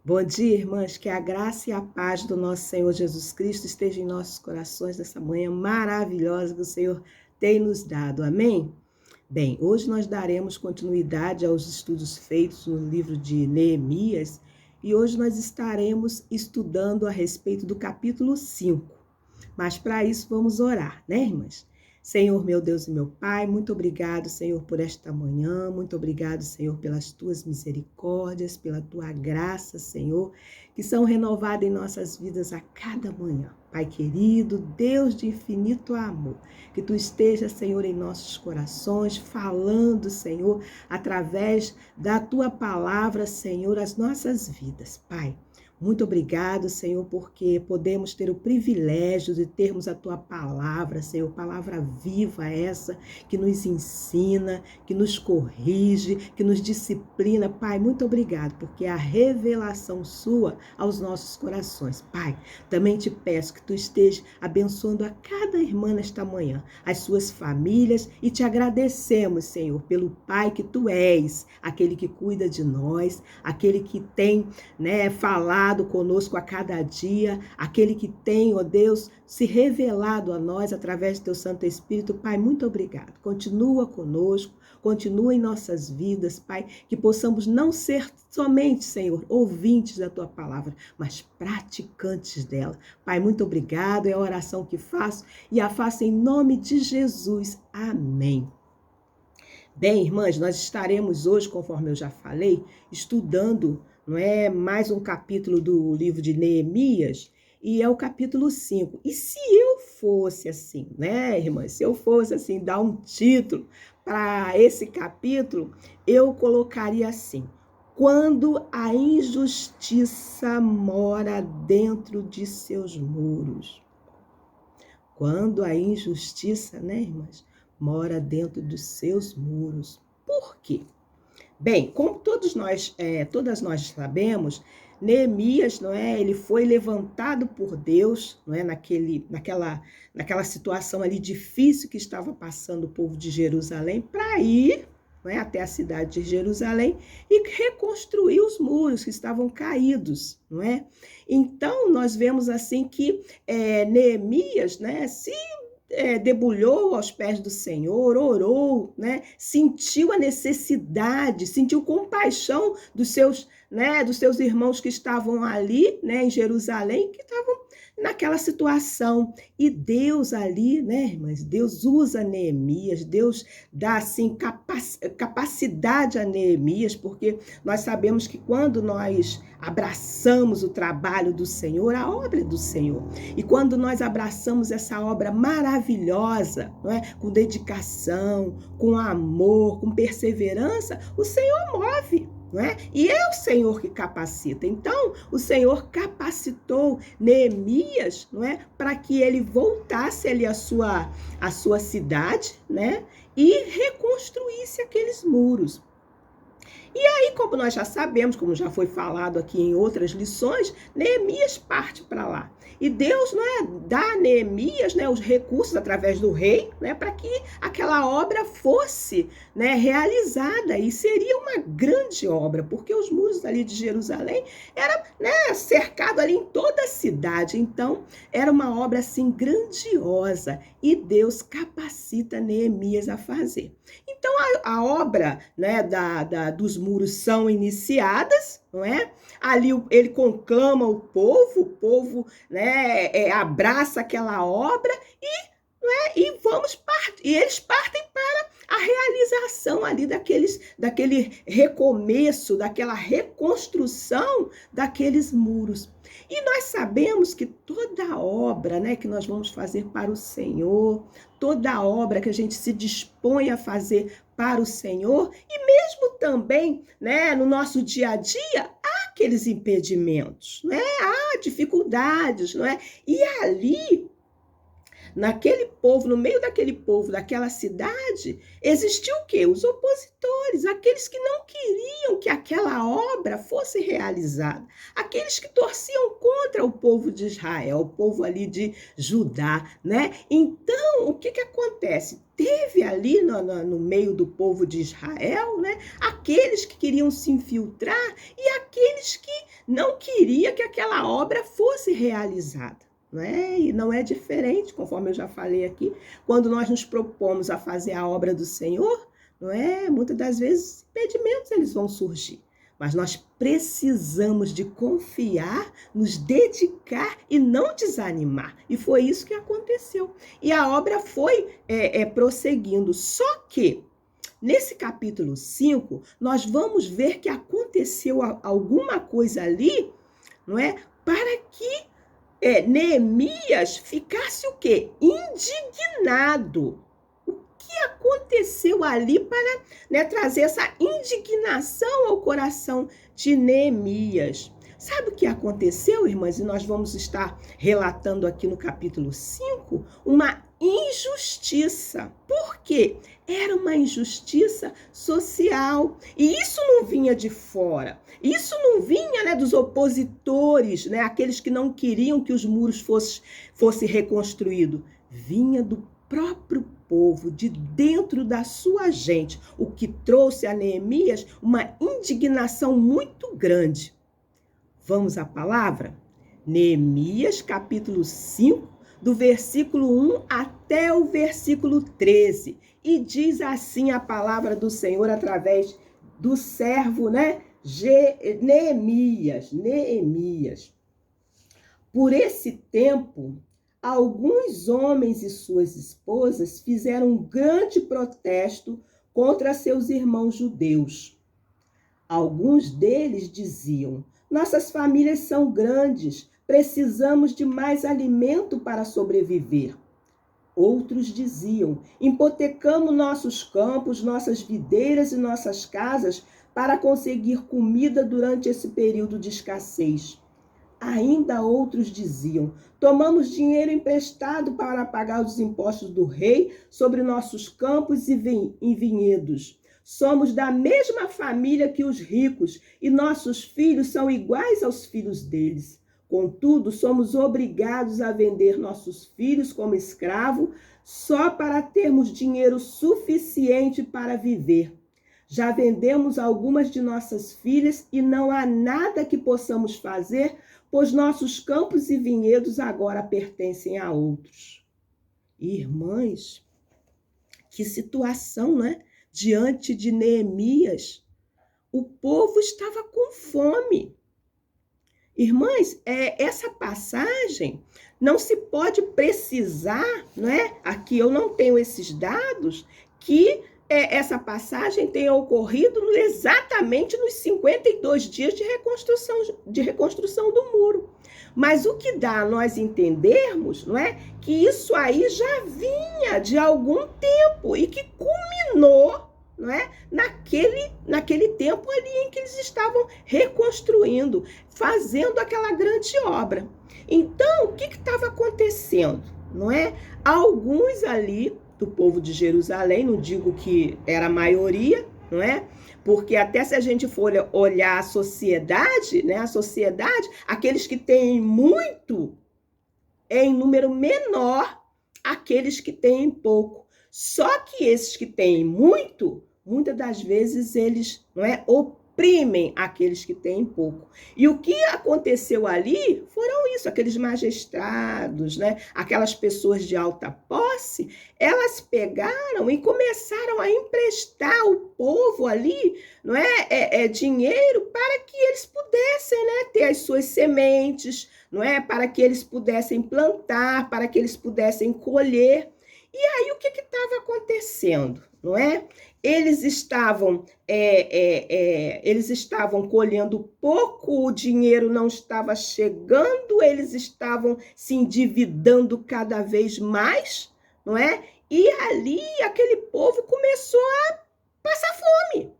Bom dia, irmãs, que a graça e a paz do nosso Senhor Jesus Cristo esteja em nossos corações nessa manhã maravilhosa que o Senhor tem nos dado, amém? Bem, hoje nós daremos continuidade aos estudos feitos no livro de Neemias e hoje nós estaremos estudando a respeito do capítulo 5. Mas para isso vamos orar, né, irmãs? Senhor, meu Deus e meu Pai, muito obrigado, Senhor, por esta manhã, muito obrigado, Senhor, pelas tuas misericórdias, pela tua graça, Senhor, que são renovadas em nossas vidas a cada manhã. Pai querido, Deus de infinito amor, que tu estejas, Senhor, em nossos corações, falando, Senhor, através da tua palavra, Senhor, as nossas vidas, Pai. Muito obrigado, Senhor, porque podemos ter o privilégio de termos a Tua palavra, Senhor, palavra viva essa, que nos ensina, que nos corrige, que nos disciplina. Pai, muito obrigado, porque é a revelação Sua aos nossos corações. Pai, também te peço que Tu estejas abençoando a cada irmã nesta manhã, as suas famílias, e te agradecemos, Senhor, pelo Pai que Tu és, aquele que cuida de nós, aquele que tem, falado conosco a cada dia, aquele que tem, ó Deus, se revelado a nós através do teu Santo Espírito. Pai, muito obrigado. Continua conosco, continua em nossas vidas, Pai, que possamos não ser somente, Senhor, ouvintes da tua palavra, mas praticantes dela. Pai, muito obrigado, é a oração que faço e a faço em nome de Jesus. Amém. Bem, irmãs, nós estaremos hoje, conforme eu já falei, estudando, não é, mais um capítulo do livro de Neemias, e é o capítulo 5. E se eu fosse assim, né, irmãs, se eu fosse assim, dar um título para esse capítulo, eu colocaria assim: quando a injustiça mora dentro de seus muros. Quando a injustiça, né, irmãs, mora dentro dos seus muros. Por quê? Bem, como todas nós sabemos, Neemias, não é? Ele foi levantado por Deus, não é? Naquela situação ali difícil que estava passando o povo de Jerusalém, para ir, não é, até a cidade de Jerusalém e reconstruir os muros que estavam caídos, não é? Então nós vemos assim que Neemias, né, se debulhou aos pés do Senhor, orou, né? Sentiu a necessidade, sentiu compaixão dos seus irmãos que estavam ali, né, em Jerusalém, que estavam naquela situação. E Deus ali, né, irmãs, Deus usa Neemias, Deus dá assim capacidade a Neemias, porque nós sabemos que quando nós abraçamos o trabalho do Senhor, a obra do Senhor, e quando nós abraçamos essa obra maravilhosa, não é? Com dedicação, com amor, com perseverança, o Senhor move. Não é? E é o Senhor que capacita. Então, o Senhor capacitou Neemias, não é? Para que ele voltasse ali à sua cidade, né? E reconstruísse aqueles muros. E aí, como nós já sabemos, como já foi falado aqui em outras lições, Neemias parte para lá. E Deus, dá a Neemias, os recursos através do rei, para que aquela obra fosse, realizada. E seria uma grande obra, porque os muros ali de Jerusalém eram, cercados ali em toda a cidade. Então, era uma obra assim grandiosa. E Deus capacita Neemias a fazer. Então, a obra, dos muros são iniciadas, não é? Ali ele conclama o povo, abraça aquela obra e eles partem para a realização ali daquele recomeço, daquela reconstrução daqueles muros. E nós sabemos que toda obra, que nós vamos fazer para o Senhor, toda obra que a gente se dispõe a fazer para o Senhor, e mesmo também, no nosso dia a dia, há aqueles impedimentos, há dificuldades, E ali, naquele povo, no meio daquele povo, daquela cidade, existiu o quê? Os opositores, aqueles que não queriam que aquela obra fosse realizada, aqueles que torciam contra o povo de Israel, o povo ali de Judá, Então, o que acontece? Teve ali no meio do povo de Israel, aqueles que queriam se infiltrar e aqueles que não queria que aquela obra fosse realizada. Não é? E não é diferente, conforme eu já falei aqui, quando nós nos propomos a fazer a obra do Senhor, não é? Muitas das vezes impedimentos eles vão surgir, mas nós precisamos de confiar, nos dedicar e não desanimar. E foi isso que aconteceu. E a obra foi prosseguindo. Só que nesse capítulo 5, nós vamos ver que aconteceu alguma coisa ali, não é? Para que Neemias ficasse o quê? Indignado. O que aconteceu ali para, né, trazer essa indignação ao coração de Neemias? Sabe o que aconteceu, irmãs? E nós vamos estar relatando aqui no capítulo 5, uma injustiça. Por quê? Era uma injustiça social. E isso não vinha de fora. Isso não vinha, né, dos opositores, né, aqueles que não queriam que os muros fossem reconstruídos. Vinha do próprio povo, de dentro da sua gente, o que trouxe a Neemias uma indignação muito grande. Vamos à palavra? Neemias, capítulo 5, do versículo 1 até o versículo 13. E diz assim a palavra do Senhor através do servo, né? Neemias. Por esse tempo, alguns homens e suas esposas fizeram um grande protesto contra seus irmãos judeus. Alguns deles diziam: nossas famílias são grandes, precisamos de mais alimento para sobreviver. Outros diziam: hipotecamos nossos campos, nossas videiras e nossas casas para conseguir comida durante esse período de escassez. Ainda outros diziam: tomamos dinheiro emprestado para pagar os impostos do rei sobre nossos campos e vinhedos. Somos da mesma família que os ricos e nossos filhos são iguais aos filhos deles. Contudo, somos obrigados a vender nossos filhos como escravo só para termos dinheiro suficiente para viver. Já vendemos algumas de nossas filhas e não há nada que possamos fazer, pois nossos campos e vinhedos agora pertencem a outros. Irmãs, que situação, né? Diante de Neemias, o povo estava com fome. Irmãs, essa passagem não se pode precisar, não é? Aqui eu não tenho esses dados, que essa passagem tenha ocorrido exatamente nos 52 dias de reconstrução do muro. Mas o que dá a nós entendermos, não é? Que isso aí já vinha de algum tempo e que culminou, não é? Naquele tempo ali em que eles estavam reconstruindo, fazendo aquela grande obra. Então, o que estava acontecendo? Não é? Alguns ali do povo de Jerusalém, não digo que era a maioria, não é? Porque até se a gente for olhar a sociedade, né? A sociedade, aqueles que têm muito, é em número menor aqueles que têm pouco. Só que esses que têm muito, muitas das vezes eles, não é, oprimem aqueles que têm pouco. E o que aconteceu ali foram isso, aqueles magistrados, né, aquelas pessoas de alta posse, elas pegaram e começaram a emprestar o povo ali, não é, dinheiro para que eles pudessem, né, ter as suas sementes, não é, para que eles pudessem plantar, para que eles pudessem colher. E aí, o que estava acontecendo, não é? Eles estavam colhendo pouco, o dinheiro não estava chegando, eles estavam se endividando cada vez mais, não é? E ali, aquele povo começou a passar fome.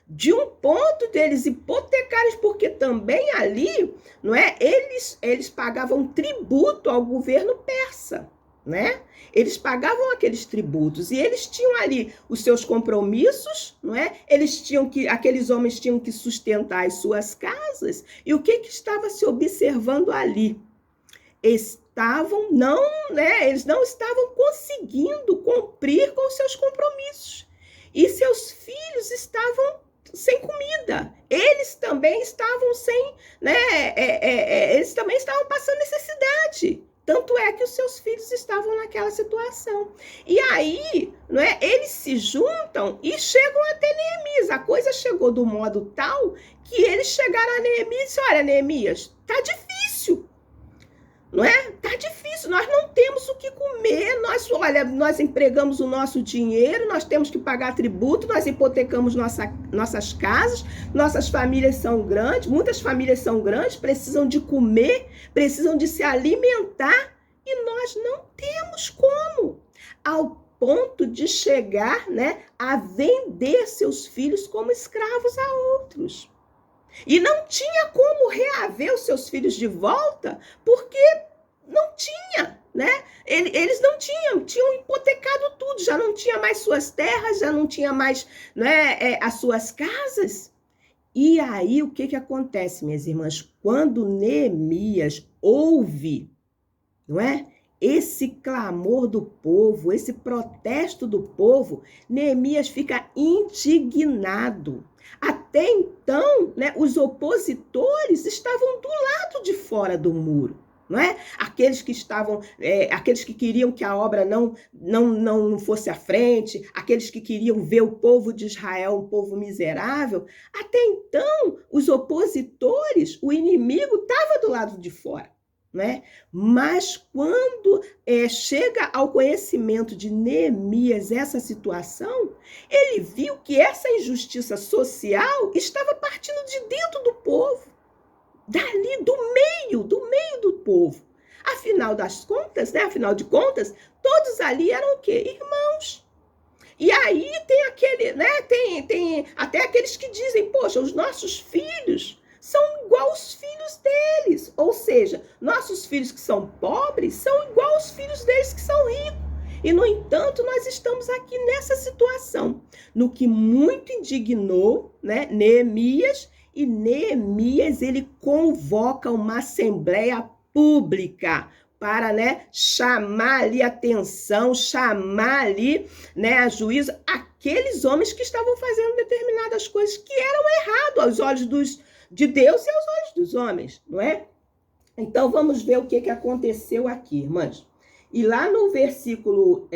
De um ponto deles hipotecarem, porque também ali, não é? Eles pagavam tributo ao governo persa, né? Eles pagavam aqueles tributos e eles tinham ali os seus compromissos, não é? Aqueles homens tinham que sustentar as suas casas. E o que estava se observando ali? Eles não estavam conseguindo cumprir com seus compromissos. E seus filhos estavam sem comida. Eles também estavam sem, né, eles também estavam passando necessidade. Tanto é que os seus filhos estavam naquela situação. E aí, né, eles se juntam e chegam até Neemias. A coisa chegou do modo tal que eles chegaram a Neemias e disseram, olha, Neemias, tá difícil. Não é? Tá difícil, nós não temos o que comer, nós empregamos o nosso dinheiro, nós temos que pagar tributo, nós hipotecamos nossas casas, nossas famílias são grandes, muitas famílias são grandes, precisam de comer, precisam de se alimentar e nós não temos como, ao ponto de chegar, né, a vender seus filhos como escravos a outros. E não tinha como reaver os seus filhos de volta, porque não tinha, né? Eles não tinham hipotecado tudo, já não tinha mais suas terras, já não tinha mais, né, as suas casas. E aí, o que acontece, minhas irmãs? Quando Neemias ouve, não é? Esse clamor do povo, esse protesto do povo, Neemias fica indignado. Até então, né, os opositores estavam do lado de fora do muro, não é? Aqueles que queriam que a obra não fosse à frente, aqueles que queriam ver o povo de Israel um povo miserável. Até então, os opositores, o inimigo estava do lado de fora. Né? Mas quando chega ao conhecimento de Neemias essa situação, ele viu que essa injustiça social estava partindo de dentro do povo, dali do meio do povo. Afinal de contas, todos ali eram o quê? Irmãos. E aí tem aquele, né? Tem até aqueles que dizem, poxa, os nossos filhos são igual aos filhos deles. Ou seja, nossos filhos que são pobres são igual aos filhos deles que são ricos. E, no entanto, nós estamos aqui nessa situação, no que muito indignou, né, Neemias, e Neemias, ele convoca uma assembleia pública para, né, chamar ali atenção, chamar ali, né, a juízo aqueles homens que estavam fazendo determinadas coisas que eram erradas aos olhos de Deus e aos olhos dos homens, não é? Então, vamos ver o que aconteceu aqui, irmãs. E lá no versículo,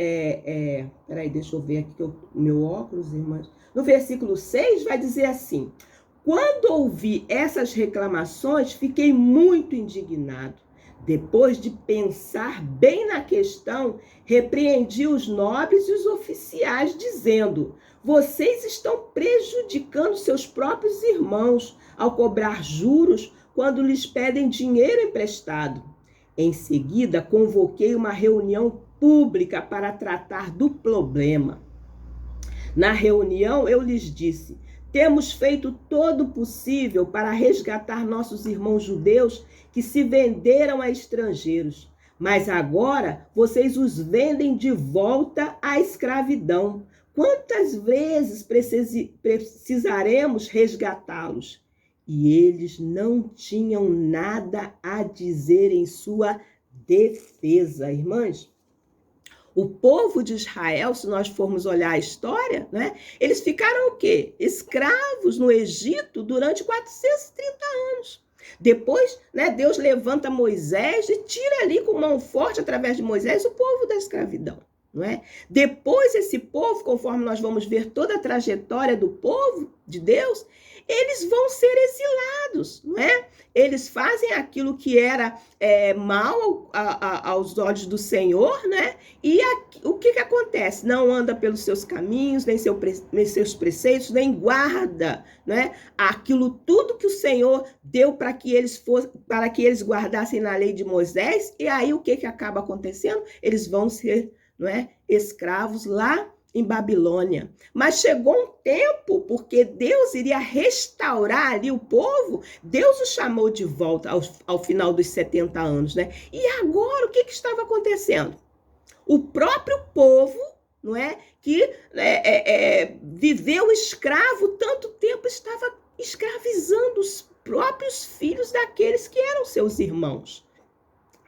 peraí, deixa eu ver aqui o meu óculos, irmãs. No versículo 6 vai dizer assim, quando ouvi essas reclamações, fiquei muito indignado. Depois de pensar bem na questão, repreendi os nobres e os oficiais, dizendo, vocês estão prejudicando seus próprios irmãos ao cobrar juros quando lhes pedem dinheiro emprestado. Em seguida, convoquei uma reunião pública para tratar do problema. Na reunião, eu lhes disse, temos feito todo o possível para resgatar nossos irmãos judeus que se venderam a estrangeiros, mas agora vocês os vendem de volta à escravidão. Quantas vezes precisaremos resgatá-los? E eles não tinham nada a dizer em sua defesa, irmãs. O povo de Israel, se nós formos olhar a história, né, eles ficaram o quê? Escravos no Egito durante 430 anos. Depois, né, Deus levanta Moisés e tira ali com mão forte, através de Moisés, o povo da escravidão. Não é? Depois, esse povo, conforme nós vamos ver toda a trajetória do povo de Deus, eles vão ser exilados, não é? Eles fazem aquilo que era mal aos olhos do Senhor, né? E o que acontece? Não anda pelos seus caminhos, nem seus preceitos, nem guarda, né? Aquilo tudo que o Senhor deu para que eles guardassem na lei de Moisés. E aí o que acaba acontecendo? Eles vão ser, não é, escravos lá em Babilônia. Mas chegou um tempo, porque Deus iria restaurar ali o povo, Deus o chamou de volta ao final dos 70 anos, né? E agora, o que estava acontecendo? O próprio povo, não é, que viveu escravo tanto tempo, estava escravizando os próprios filhos daqueles que eram seus irmãos.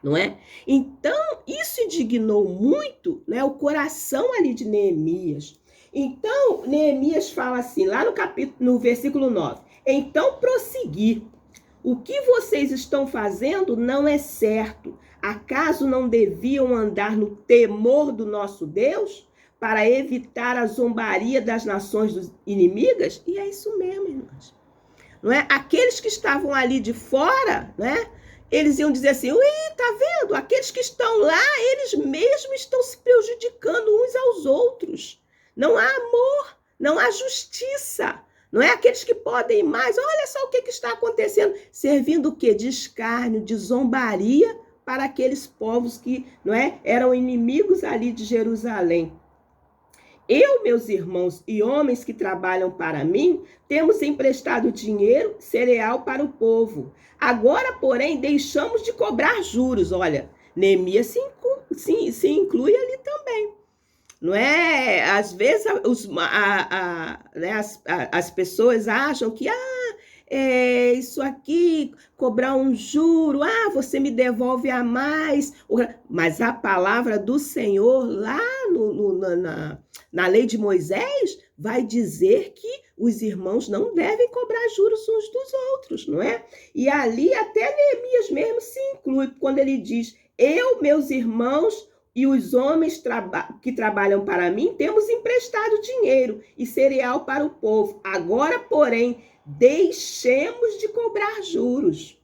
Não é? Então, isso indignou muito, né, o coração ali de Neemias. Então, Neemias fala assim, lá no versículo 9. Então, prossegui. O que vocês estão fazendo não é certo. Acaso não deviam andar no temor do nosso Deus para evitar a zombaria das nações inimigas? E é isso mesmo, irmãos. Não é? Aqueles que estavam ali de fora, né? Eles iam dizer assim, ui, tá vendo? Aqueles que estão lá, eles mesmos estão se prejudicando uns aos outros. Não há amor, não há justiça. Não é aqueles que podem mais. Olha só o que está acontecendo. Servindo o quê? De escárnio, de zombaria para aqueles povos que, não é, eram inimigos ali de Jerusalém. Eu, meus irmãos e homens que trabalham para mim, temos emprestado dinheiro, cereal para o povo. Agora, porém, deixamos de cobrar juros. Olha, Neemias se inclui ali também. Não é? Às vezes as pessoas acham que isso aqui, cobrar um juro, você me devolve a mais. Mas a palavra do Senhor lá na lei de Moisés vai dizer que os irmãos não devem cobrar juros uns dos outros, não é? E ali até Neemias mesmo se inclui, quando ele diz, eu, meus irmãos e os homens que trabalham para mim, temos emprestado dinheiro e cereal para o povo. Agora, porém, deixemos de cobrar juros.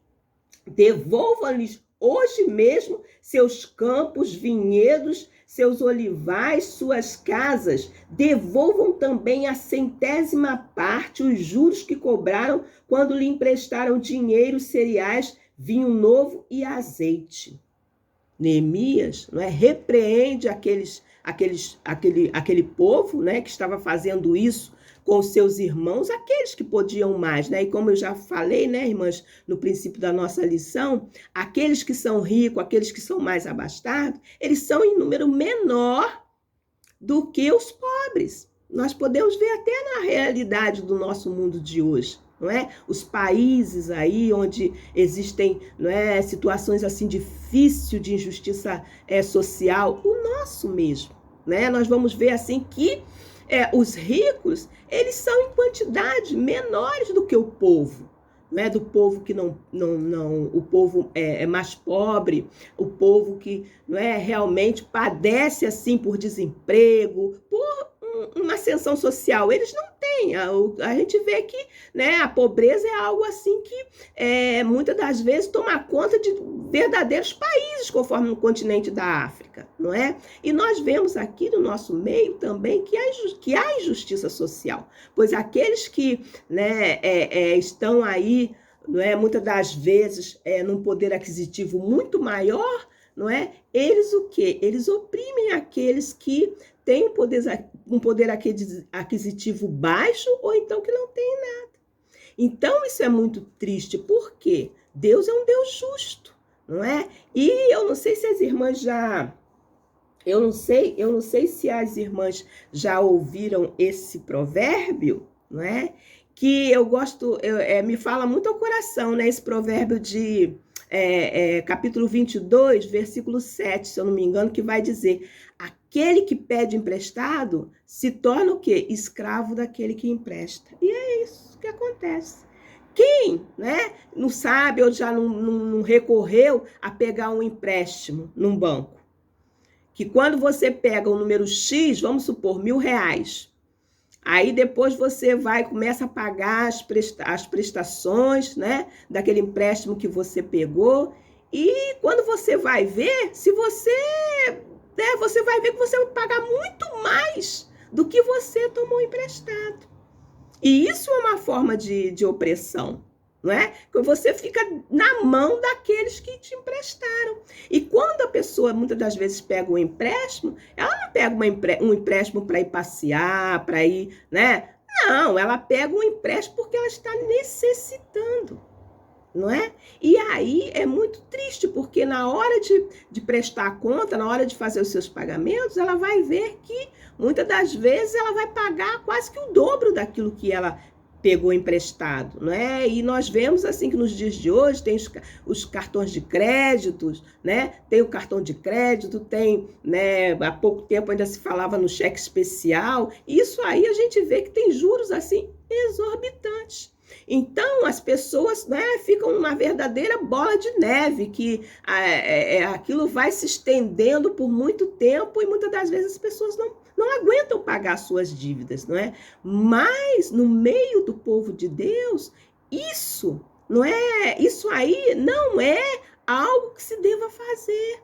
Devolvam-lhes hoje mesmo seus campos, vinhedos, seus olivais, suas casas. Devolvam também a 100ª parte os juros que cobraram quando lhe emprestaram dinheiro, cereais, vinho novo e azeite. Neemias, não é, repreende aquele povo, né, que estava fazendo isso com os seus irmãos, aqueles que podiam mais, né? E como eu já falei, né, irmãs, no princípio da nossa lição, aqueles que são ricos, aqueles que são mais abastados, eles são em número menor do que os pobres. Nós podemos ver até na realidade do nosso mundo de hoje. Não é? Os países aí onde existem, não é, situações assim difíceis de injustiça social, o nosso mesmo, né? Nós vamos ver assim que os ricos, eles são em quantidade menores do que o povo, né? Do povo que não o povo é mais pobre, o povo que não é realmente padece assim por desemprego, por uma ascensão social, eles não têm. A gente vê que, né, a pobreza é algo assim que muitas das vezes toma conta de verdadeiros países, conforme no continente da África, não é? E nós vemos aqui no nosso meio também que há injustiça social, pois aqueles que, né, estão aí, não é, muitas das vezes num poder aquisitivo muito maior, não é? Eles o quê? Eles oprimem aqueles que têm um poder aquisitivo baixo ou então que não tem nada. Então isso é muito triste, porque Deus é um Deus justo, não é? E eu não sei se as irmãs eu não sei se as irmãs já ouviram esse provérbio, não é? Que eu gosto, me fala muito ao coração, né? Esse provérbio de capítulo 22, versículo 7, se eu não me engano, que vai dizer, aquele que pede emprestado se torna o quê? Escravo daquele que empresta. E é isso que acontece. Quem, né, não sabe ou já não recorreu a pegar um empréstimo num banco? Que quando você pega o número X, vamos supor, R$1.000, aí depois você começa a pagar as prestações, né, daquele empréstimo que você pegou, e quando você vai ver, você vai ver que você vai pagar muito mais do que você tomou emprestado. E isso é uma forma de opressão, não é? Porque você fica na mão daqueles que te emprestaram. E quando a pessoa, muitas das vezes, pega um empréstimo, ela não pega um empréstimo para ir passear, para ir, né? Não, ela pega um empréstimo porque ela está necessitando, não é? E aí é muito triste, porque na hora de prestar a conta, na hora de fazer os seus pagamentos, ela vai ver que, muitas das vezes, ela vai pagar quase que o dobro daquilo que ela pegou emprestado, não é? E nós vemos assim que nos dias de hoje tem os cartões de créditos, né? Tem o cartão de crédito, tem, né? Há pouco tempo ainda se falava no cheque especial. Isso aí a gente vê que tem juros assim exorbitantes. Então, as pessoas, né, ficam numa verdadeira bola de neve, que aquilo vai se estendendo por muito tempo e muitas das vezes as pessoas não aguentam pagar suas dívidas, não é? Mas, no meio do povo de Deus, isso aí não é algo que se deva fazer.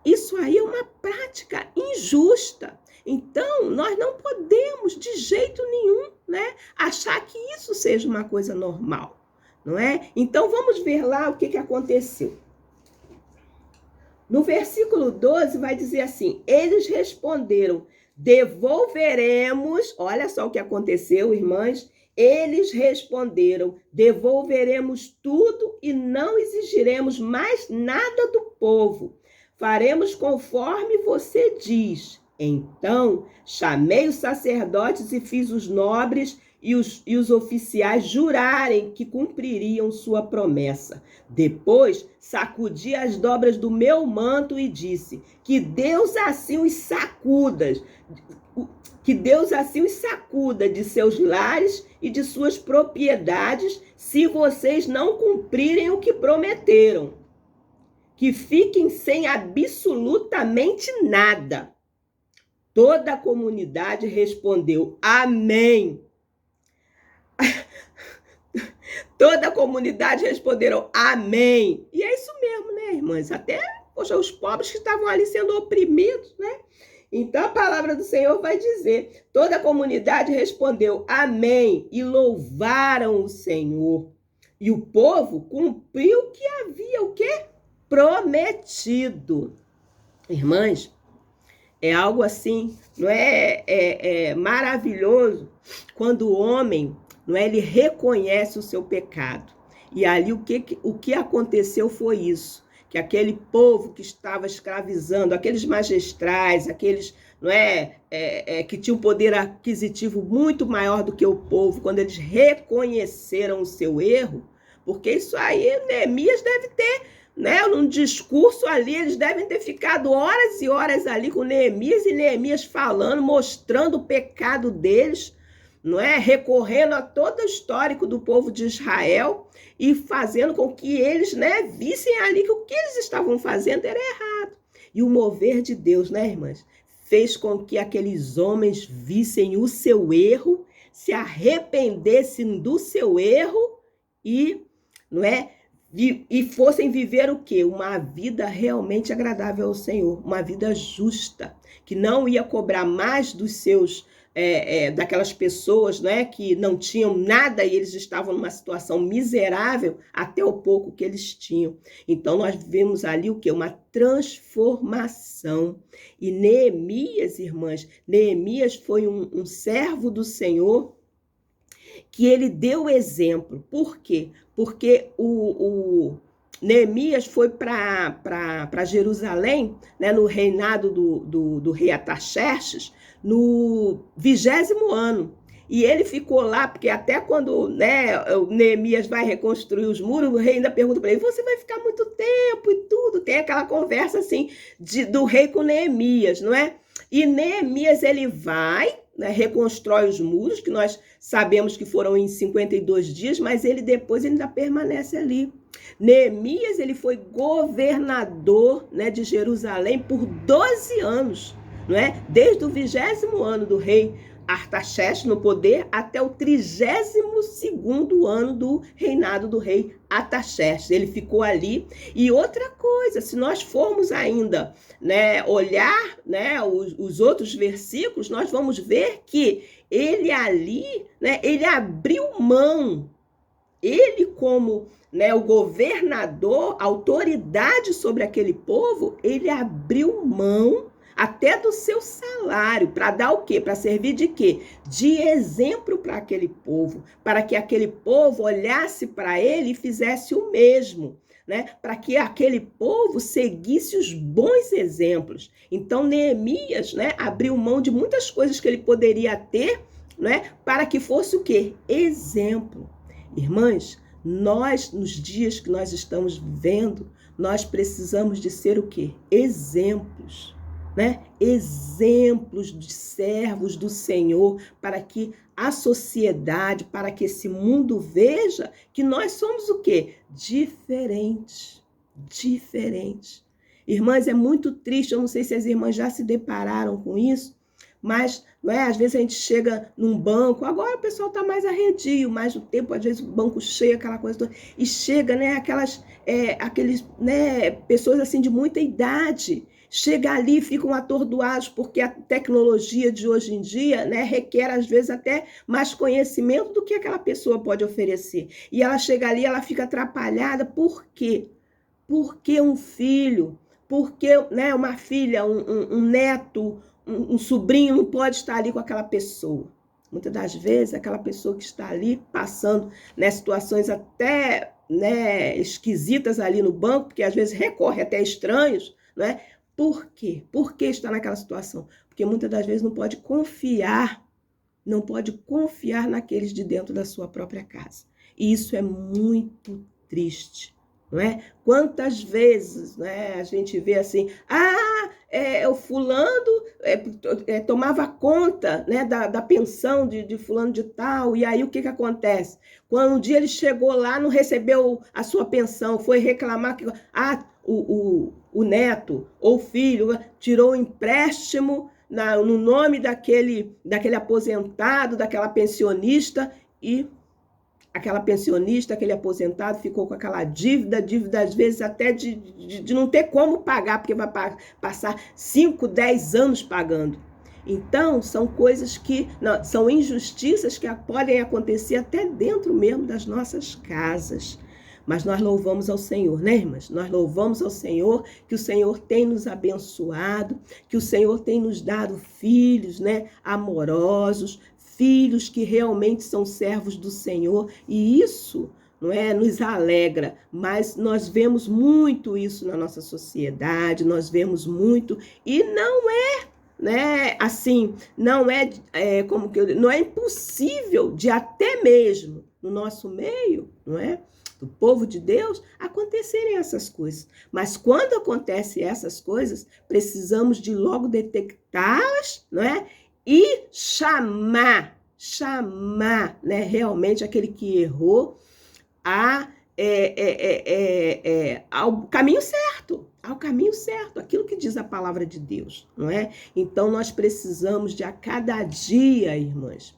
Isso aí é uma prática injusta. Então, nós não podemos, de jeito nenhum, né, achar que isso seja uma coisa normal, não é? Então, vamos ver lá o que aconteceu. No versículo 12, vai dizer assim: eles responderam, devolveremos, olha só o que aconteceu, irmãs, eles responderam, devolveremos tudo e não exigiremos mais nada do povo. Faremos conforme você diz. Então, chamei os sacerdotes e fiz os nobres e os oficiais jurarem que cumpririam sua promessa. Depois, sacudi as dobras do meu manto e disse, que Deus assim os sacuda de seus lares e de suas propriedades, se vocês não cumprirem o que prometeram. Que fiquem sem absolutamente nada. Toda a comunidade respondeu, amém. Toda a comunidade responderam, amém. E é isso mesmo, né, irmãs? Até, poxa, os pobres que estavam ali sendo oprimidos, né? Então a palavra do Senhor vai dizer, toda a comunidade respondeu, amém, e louvaram o Senhor. E o povo cumpriu o que havia, o quê? Prometido. Irmãs, é algo assim, não é maravilhoso quando o homem, não é, ele reconhece o seu pecado. E ali o que aconteceu foi isso, que aquele povo que estava escravizando, aqueles magistrais, aqueles, não que tinham um poder aquisitivo muito maior do que o povo, quando eles reconheceram o seu erro, porque isso aí Neemias deve ter, num discurso ali, eles devem ter ficado horas e horas ali com Neemias e Neemias falando, mostrando o pecado deles, recorrendo a todo o histórico do povo de Israel e fazendo com que eles, vissem ali que o que eles estavam fazendo era errado. E o mover de Deus, irmãs, fez com que aqueles homens vissem o seu erro, se arrependessem do seu erro e, e fossem viver o quê? Uma vida realmente agradável ao Senhor, uma vida justa, que não ia cobrar mais dos seus, daquelas pessoas, que não tinham nada e eles estavam numa situação miserável até o pouco que eles tinham. Então nós vemos ali o quê? Uma transformação. E Neemias, irmãs, Neemias foi um servo do Senhor que ele deu exemplo. Por quê? Porque o Neemias foi para Jerusalém, no reinado do rei Artaxerxes, no 20º ano. E ele ficou lá, porque até quando o Neemias vai reconstruir os muros, o rei ainda pergunta para ele, você vai ficar muito tempo e tudo. Tem aquela conversa assim do rei com Neemias, não é? E Neemias, ele vai, reconstrói os muros, que nós sabemos que foram em 52 dias, mas ele depois ainda permanece ali. Neemias, ele foi governador, de Jerusalém por 12 anos, desde o 20º ano do rei Artaxerxes no poder até o 32º ano do reinado do rei Artaxerxes. Ele ficou ali. E outra coisa, se nós formos ainda olhar os outros versículos, nós vamos ver que ele ali, ele abriu mão, ele como o governador, autoridade sobre aquele povo, ele abriu mão até do seu salário, para dar o quê? Para servir de quê? De exemplo para aquele povo, para que aquele povo olhasse para ele e fizesse o mesmo, para que aquele povo seguisse os bons exemplos. Então, Neemias, abriu mão de muitas coisas que ele poderia ter, para que fosse o quê? Exemplo. Irmãs, nós, nos dias que nós estamos vivendo, nós precisamos de ser o quê? Exemplos. né? Exemplos de servos do Senhor, para que a sociedade, para que esse mundo veja que nós somos o quê? Diferentes. Diferentes. Irmãs, é muito triste, eu não sei se as irmãs já se depararam com isso, mas não é? Às vezes a gente chega num banco, agora o pessoal está mais arredio, mais o tempo, às vezes o banco cheio, aquela coisa toda, e chega, né, aqueles, né, pessoas assim de muita idade, chega ali e ficam atordoados, porque a tecnologia de hoje em dia, né, requer às vezes até mais conhecimento do que aquela pessoa pode oferecer. E ela chega ali, ela fica atrapalhada, por quê? Porque um filho, porque, né, uma filha, um neto, um sobrinho não pode estar ali com aquela pessoa. Muitas das vezes, aquela pessoa que está ali passando, né, situações até, né, esquisitas ali no banco, porque às vezes recorre até estranhos, né? Por quê? Por que está naquela situação? Porque muitas das vezes não pode confiar naqueles de dentro da sua própria casa. E isso é muito triste. Não é? Quantas vezes, né, a gente vê assim, o fulano tomava conta, né, da pensão de fulano de tal, e aí o que acontece? Quando um dia ele chegou lá, não recebeu a sua pensão, foi reclamar que o neto ou o filho tirou um empréstimo no nome daquele aposentado, daquela pensionista, e aquela pensionista, aquele aposentado ficou com aquela dívida às vezes até de não ter como pagar, porque vai passar 5, 10 anos pagando. Então, são coisas são injustiças que podem acontecer até dentro mesmo das nossas casas. Mas nós louvamos ao Senhor, né, irmãs? Nós louvamos ao Senhor, que o Senhor tem nos abençoado, que o Senhor tem nos dado filhos, né, amorosos, filhos que realmente são servos do Senhor, e isso, não é, nos alegra, mas nós vemos muito isso na nossa sociedade, nós vemos muito, e não é, né, assim, não é impossível de até mesmo no nosso meio, não é, do povo de Deus, acontecerem essas coisas. Mas quando acontecem essas coisas, precisamos de logo detectá-las, não é? E chamar, né, realmente aquele que errou ao caminho certo, aquilo que diz a palavra de Deus, não é? Então nós precisamos de a cada dia, irmãs,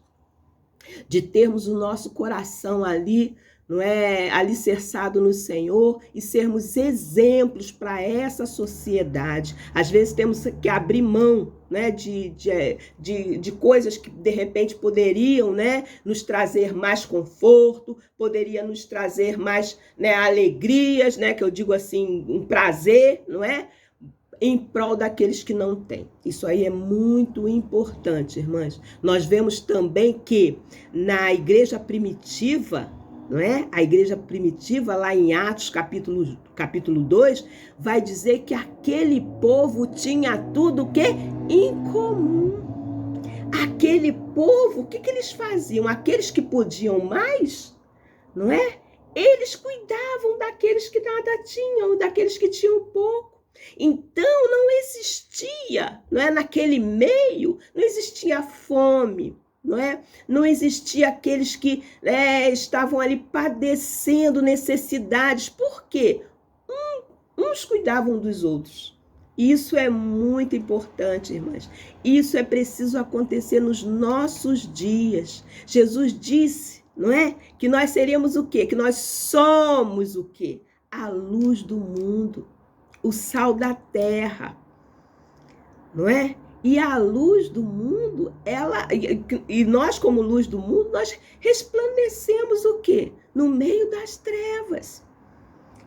de termos o nosso coração ali, não é, alicerçado no Senhor, e sermos exemplos para essa sociedade. Às vezes temos que abrir mão, né, de coisas que de repente poderiam, né, nos trazer mais conforto, poderia nos trazer mais, né, alegrias, né, que eu digo assim, um prazer, não é? Em prol daqueles que não têm. Isso aí é muito importante, irmãs. Nós vemos também que na igreja primitiva, não é? A igreja primitiva, lá em Atos, capítulo 2, vai dizer que aquele povo tinha tudo o quê? Em comum. Aquele povo, o que eles faziam? Aqueles que podiam mais, não é? Eles cuidavam daqueles que nada tinham, daqueles que tinham pouco. Então não existia, não é? Naquele meio, não existia fome, não é? Não existia aqueles que estavam ali padecendo necessidades. Por quê? Uns cuidavam dos outros. Isso é muito importante, irmãs. Isso é preciso acontecer nos nossos dias. Jesus disse, não é? Que nós seríamos o quê? Que nós somos o quê? A luz do mundo, o sal da terra, não é? E a luz do mundo, e nós como luz do mundo, nós resplandecemos o quê? No meio das trevas.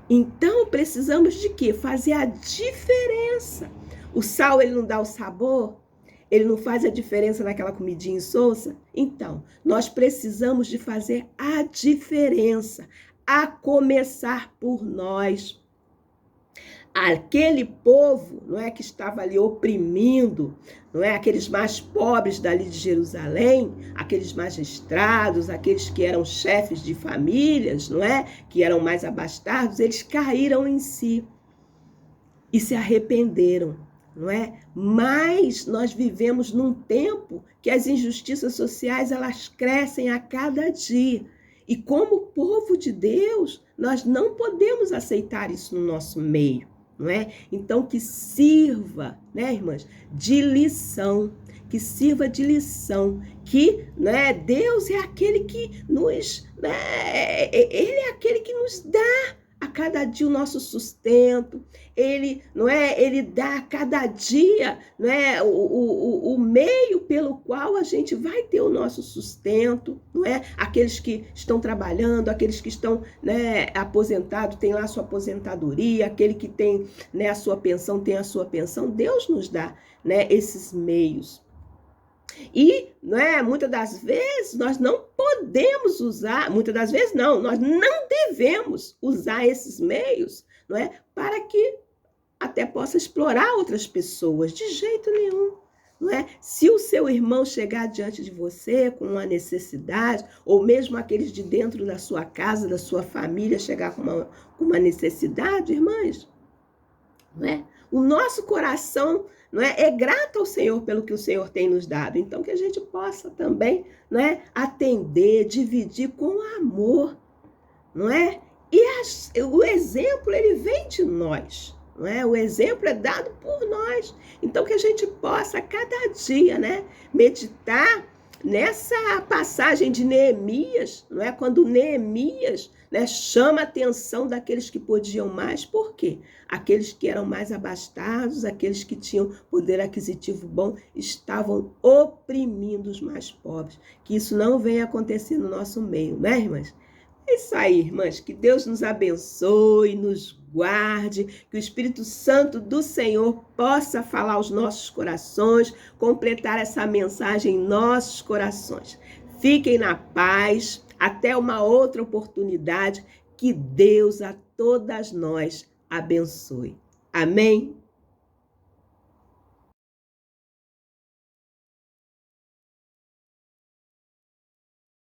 Então, precisamos de quê? Fazer a diferença. O sal, ele não dá o sabor? Ele não faz a diferença naquela comidinha insossa? Então, nós precisamos de fazer a diferença, a começar por nós. Aquele povo, não é, que estava ali oprimindo, não é, aqueles mais pobres dali de Jerusalém, aqueles magistrados, aqueles que eram chefes de famílias, não é, que eram mais abastados, eles caíram em si e se arrependeram. não é? Mas nós vivemos num tempo que as injustiças sociais elas crescem a cada dia. E como povo de Deus, nós não podemos aceitar isso no nosso meio, não é? Então que sirva, né, irmãs, de lição, que sirva de lição, que, né, Deus é aquele que nos, né, ele é aquele que nos dá a cada dia o nosso sustento, ele, não é? Ele dá a cada dia, não é? O meio pelo qual a gente vai ter o nosso sustento, não é? Aqueles que estão trabalhando, aqueles que estão, né, aposentados, tem lá a sua aposentadoria, aquele que tem, né, a sua pensão, tem a sua pensão, Deus nos dá, né, esses meios. E, né, muitas das vezes nós não podemos usar, muitas das vezes não, nós não devemos usar esses meios, não é, para que até possa explorar outras pessoas, de jeito nenhum. Não é? Se o seu irmão chegar diante de você com uma necessidade, ou mesmo aqueles de dentro da sua casa, da sua família, chegar com uma necessidade, irmãs, não é? O nosso coração, não é grato ao Senhor pelo que o Senhor tem nos dado. Então, que a gente possa também, não é, atender, dividir com amor, não é? E o exemplo, ele vem de nós, não é? O exemplo é dado por nós. Então, que a gente possa, a cada dia, né, meditar nessa passagem de Neemias, não é? Quando Neemias, né, chama a atenção daqueles que podiam mais, por quê? Aqueles que eram mais abastados, aqueles que tinham poder aquisitivo bom, estavam oprimindo os mais pobres. Que isso não venha acontecer no nosso meio, né, irmãs? É isso aí, irmãs. Que Deus nos abençoe, nos guarde, que o Espírito Santo do Senhor possa falar aos nossos corações, completar essa mensagem em nossos corações. Fiquem na paz, até uma outra oportunidade, que Deus a todas nós abençoe. Amém?